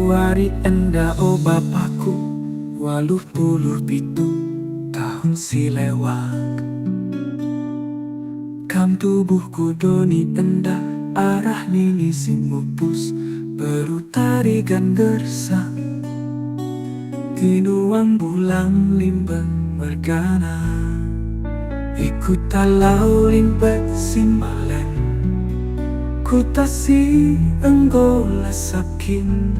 Februari enda o bapakku 87 tahun silewak. Kam tubuhku doni enda arah nini sing mupus berutari gandersa. Tinuang bulang limbang mergana ikut talau limbet simbalen. Ku tasi enggola sakin,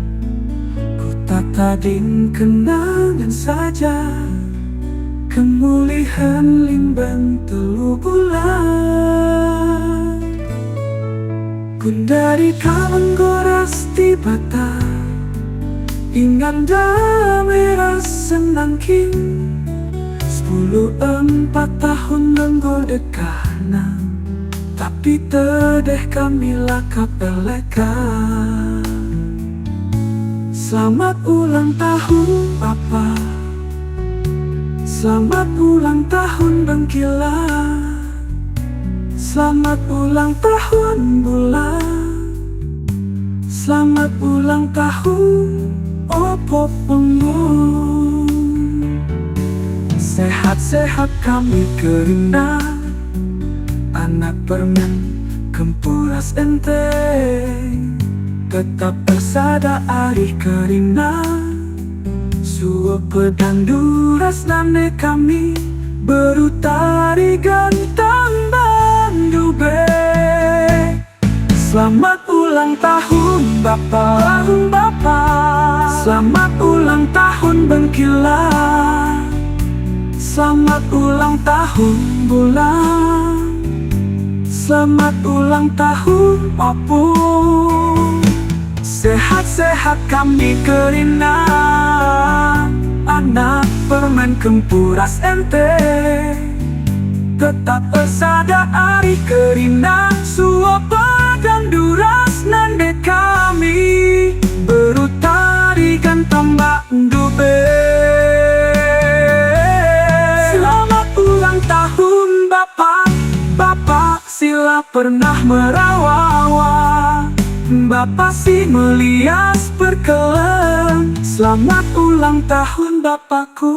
ku tadin kenangan saja. Kemulihan limbang telu bulan. Kundari kawan goras di bata, inganda merah senangkin. 14 tahun nenggo dekana, tapi tedeh kami lakap elekan. Selamat ulang tahun Papa, selamat ulang tahun Bengkila, selamat ulang tahun bulan, selamat ulang tahun opo pengung. Sehat-sehat kami kerina anak permen kempuras enteng, tetap bersada arih kerina. Suo pedang duras nane kami berutari gantang bandube. Selamat ulang tahun Bapak, selamat ulang tahun Bengkila, selamat ulang tahun bulan, selamat ulang tahun Opung. Sehat-sehat kami kerina anak permen kempuras ente, tetap bersada arih kerina. Suo padang duras nande kami berutari gantang bandube. Selamat ulang tahun Bapak, Bapak sila pernah merawawa, Bapak si melias berkelem. Selamat ulang tahun Bapakku.